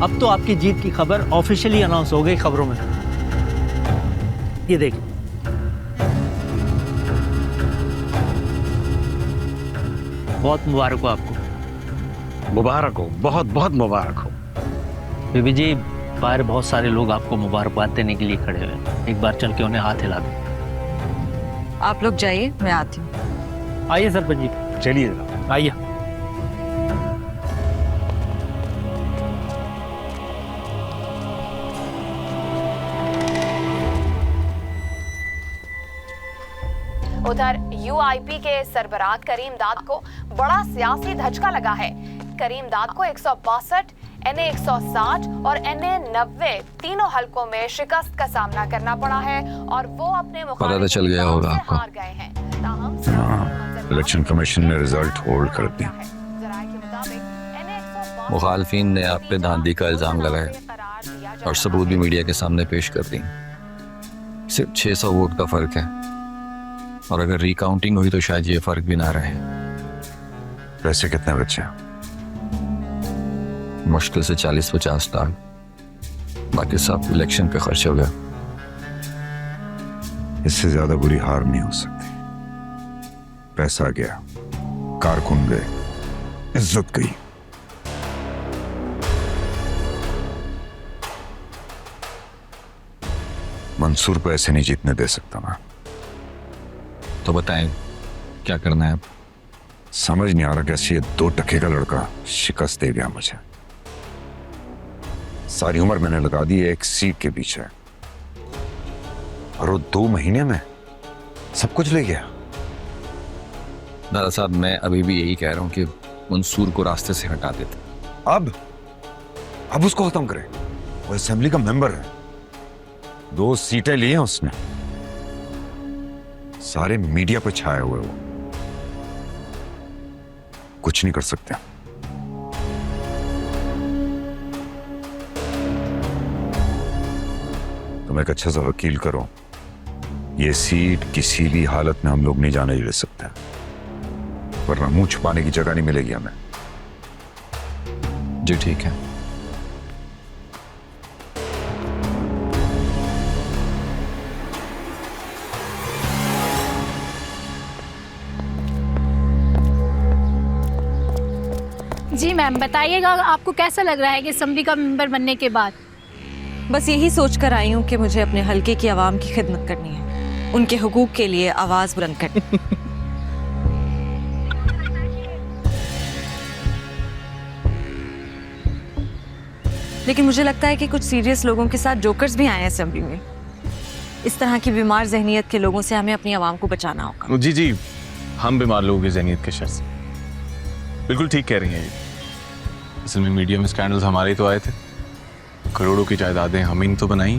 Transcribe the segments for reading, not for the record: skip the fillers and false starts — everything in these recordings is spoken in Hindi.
अब तो आपकी जीत की खबर ऑफिशियली अनाउंस हो गई खबरों में। ये देख, बहुत मुबारक हो आपको। मुबारक हो, बहुत बहुत मुबारक हो। बीबी जी, बाहर बहुत सारे लोग आपको मुबारकबाद देने के लिए खड़े हुए हैं, एक बार चल के उन्हें हाथ हिला दो। आप लोग जाइए, मैं आती हूँ। आइए सरपंच जी, चलिए जनाब। आइए। उधर यूआईपी के सरबराह करीम दाद को बड़ा सियासी धचका लगा है। करीम दाद को 162, एनए 160 और एनए 90 तीनों हलकों में शिकस्त का सामना करना पड़ा है और वो अपने पता तो चल गया होगा आपको। हार गए हैं। ताहम इलेक्शन कमीशन ने रिजल्ट होल्ड कर दिया। मुखालफिन ने आप पे धांधली का इल्जाम लगाया और सबूत भी मीडिया के सामने पेश कर दी। सिर्फ 600 वोट का फर्क है और अगर रिकाउंटिंग हुई तो शायद ये फर्क भी ना रहे। पैसे कितने बचे? मुश्किल से 40-50 लाख, बाकी सब इलेक्शन पे खर्च हो गया। इससे ज्यादा बुरी हार नहीं हो सकती। पैसा गया, कारकुन गए, इज्जत गई। मंसूर को ऐसे नहीं जीतने दे सकता मैं। तो बताएं क्या करना है अब? समझ नहीं आ रहा कैसे ये 2 टके का लड़का शिकस्त दे गया मुझे। सारी उम्र मैंने लगा दी एक सीट के पीछे और वो 2 महीने में सब कुछ ले गया। दादा साहब, मैं अभी भी यही कह रहा हूँ कि मंसूर को रास्ते से हटा देते। अब उसको खत्म करें। वो असेंबली का मेंबर है, 2 सीटें ली हैं उसने, सारे मीडिया पे छाए हुए वो कुछ नहीं कर सकते। तुम एक अच्छा सा वकील करो, ये सीट किसी भी हालत में हम लोग नहीं जाने दे सकते, वरना मुंह छुपाने की जगह नहीं मिलेगी हमें। जी ठीक है। जी मैम, बताइएगा आपको कैसा लग रहा है कि असेंबली का मेंबर बनने के बाद? बस यही सोच कर आई हूँ कि मुझे अपने हलके की आवाम की खिदमत करनी है, उनके हुकूक के लिए आवाज बुलंद करनी। लेकिन मुझे लगता है कि कुछ सीरियस लोगों के साथ जोकर्स भी आए हैं असेंबली में। इस तरह की बीमार जहनीत के लोगों से हमें अपनी आवाम को बचाना होगा। जी जी, हम बीमार लोगों की जहनीत के शर से बिल्कुल ठीक कह रही हैं ये। असल में मीडिया में स्कैंडल्स हमारे ही तो आए थे, करोड़ों की जायदादें हम ही ने तो बनाई,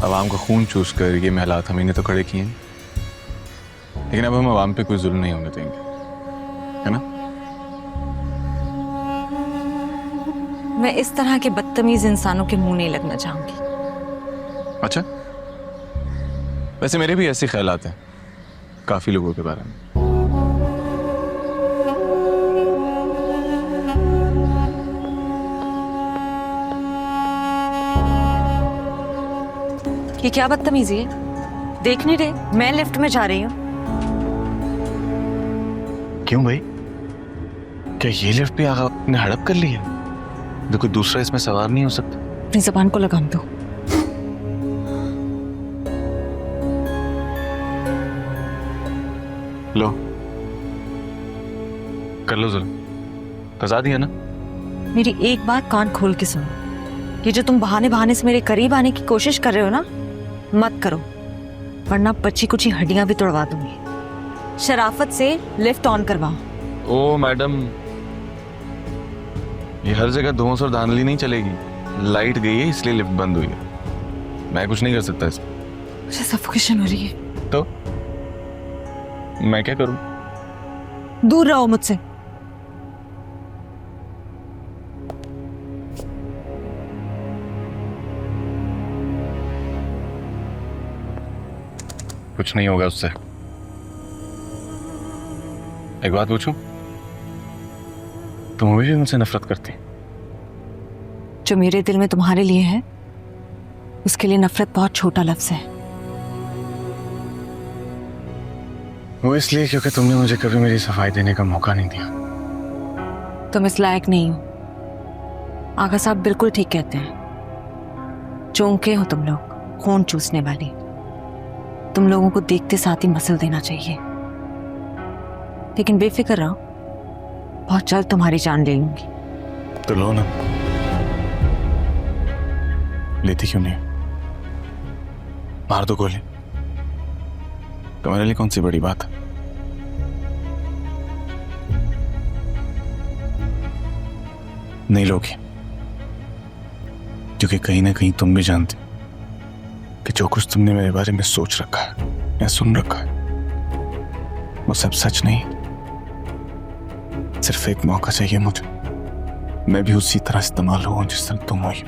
आवाम का खून चूस कर ये महलात हम ही ने तो खड़े किए हैं। लेकिन अब हम आवाम पे कोई जुल्म नहीं होने देंगे, है ना? मैं इस तरह के बदतमीज इंसानों के मुंह नहीं लगना चाहूंगी। अच्छा, वैसे मेरे भी ऐसे ख्यालात हैं काफी लोगों के बारे में। ये क्या बदतमीजी है? देख नहीं रहे, मैं लिफ्ट में जा रही हूँ। क्यों भाई, क्या ये लिफ्ट पे आगा ने हड़प कर ली है? देखो दूसरा इसमें सवार नहीं हो सकता। अपनी जबान को लगाम दो। लो कर लो जुल्म, फंसा दिया ना। मेरी एक बात कान खोल के सुनो, ये जो तुम बहाने बहाने से मेरे करीब आने की कोशिश कर रहे हो ना, मत करो, वरना बची कुछ हड्डियां भी तोड़वा दूंगी। शराफत से लिफ्ट ऑन करवाओ। ओ मैडम, ये हर जगह धोस और धांधली नहीं चलेगी। लाइट गई है इसलिए लिफ्ट बंद हुई है, मैं कुछ नहीं कर सकता इसमें। मुझे सफोकेशन हो रही है। तो मैं क्या करूं? दूर रहो मुझसे। कुछ नहीं होगा उससे। एक बात पूछूं, तुम अभी भी मुझसे नफरत करती? जो मेरे दिल में तुम्हारे लिए है उसके लिए नफरत बहुत छोटा लफ्ज है। वो इसलिए क्योंकि तुमने मुझे कभी मेरी सफाई देने का मौका नहीं दिया। तुम इस लायक नहीं हो। आगा साहब बिल्कुल ठीक कहते हैं, चौंके हो तुम लोग, खून चूसने वाली। तुम लोगों को देखते साथ ही मसल देना चाहिए। लेकिन बेफिक्र रहो, बहुत जल्द तुम्हारी जान ले लूंगी। तो लो ना, लेती क्यों नहीं? मार दो गोली, तुम्हारे लिए कौन सी बड़ी बात है? नहीं लोगी, क्योंकि कहीं ना कहीं तुम भी जानते कि जो कुछ तुमने मेरे बारे में सोच रखा है या सुन रखा है वो सब सच नहीं। सिर्फ एक मौका चाहिए मुझे, मैं भी उसी तरह इस्तेमाल हुआ जिस तरह तुम हुई।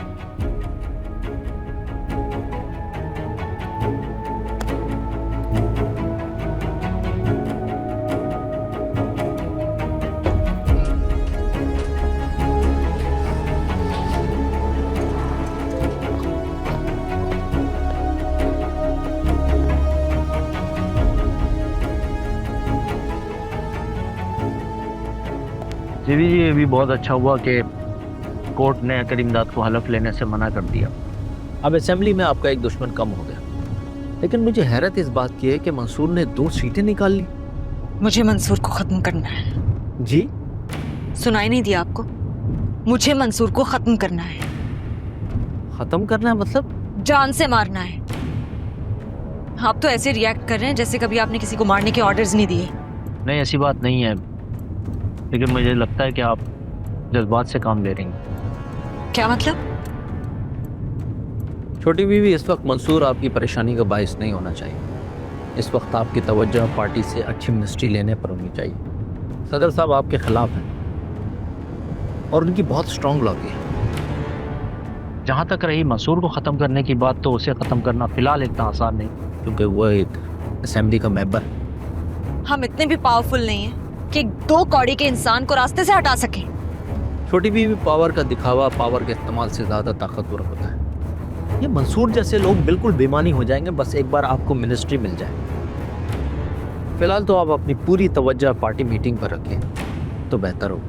जीवी जी, ये भी बहुत अच्छा हुआ कि कोर्ट ने करीमदाद को हलफ लेने से मना कर दिया। अब असेंबली में आपका एक दुश्मन कम हो गया। लेकिन मुझे हैरत इस बात की है कि मंसूर ने 2 सीटें निकाल ली। मुझे मंसूर को खत्म करना है। जी? सुनाई नहीं दिया आपको? मुझे मंसूर को खत्म करना है। खत्म करना है मतलब? जान से मारना है। आप तो ऐसे रिएक्ट कर रहे हैं जैसे कभी आपने किसी को मारने के ऑर्डर्स नहीं दिए। नहीं, ऐसी बात नहीं है, लेकिन मुझे लगता है कि आप जज्बात से काम ले रही हैं। क्या मतलब? छोटी बीवी, इस वक्त मंसूर आपकी परेशानी का बायस नहीं होना चाहिए। इस वक्त आपकी तवज्जो पार्टी से अच्छी मिनिस्ट्री लेने पर होनी चाहिए। सदर साहब आपके खिलाफ हैं और उनकी बहुत स्ट्रॉन्ग लॉबी है। जहाँ तक रही मंसूर को ख़त्म करने की बात, तो उसे ख़त्म करना फ़िलहाल इतना आसान नहीं, क्योंकि वो एक असेंबली का मेंबर। हम इतने भी पावरफुल नहीं हैं कि 2 कौड़ी के इंसान को रास्ते से हटा सके। छोटी बीवी, पावर का दिखावा पावर के इस्तेमाल से ज़्यादा ताकतवर होता है। ये मंसूर जैसे लोग बिल्कुल बेईमानी हो जाएंगे बस एक बार आपको मिनिस्ट्री मिल जाए। फिलहाल तो आप अपनी पूरी तवज्जो पार्टी मीटिंग पर रखें तो बेहतर हो।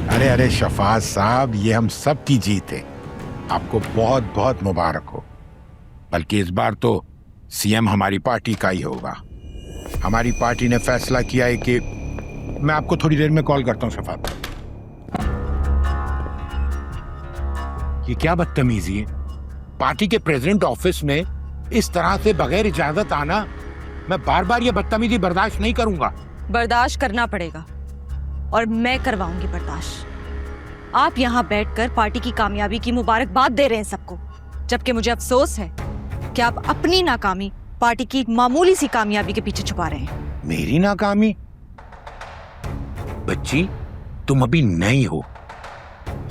अरे अरे शफाज साहब, ये हम सब की जीत है। आपको बहुत बहुत मुबारक हो। बल्कि इस बार तो सीएम हमारी पार्टी का ही होगा। हमारी पार्टी ने फैसला किया है कि मैं आपको थोड़ी देर में कॉल करता हूं शफात। ये क्या बदतमीजी है? पार्टी के प्रेसिडेंट ऑफिस में इस तरह से बगैर इजाजत आना, मैं बार बार ये बदतमीजी बर्दाश्त नहीं करूंगा। बर्दाश्त करना पड़ेगा और मैं करवाऊंगी बर्दाश्त। आप यहाँ बैठकर पार्टी की कामयाबी की मुबारकबाद दे रहे हैं सबको, जबकि मुझे अफसोस है कि आप अपनी नाकामी पार्टी की मामूली सी कामयाबी के पीछे छुपा रहे हैं। मेरी नाकामी? बच्ची, तुम अभी नई हो,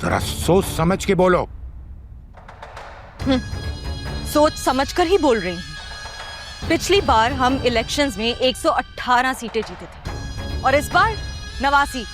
जरा सोच समझ के बोलो। सोच समझकर ही बोल रही हूँ। पिछली बार हम इलेक्शंस में 118 सीटें जीते थे और इस बार 89।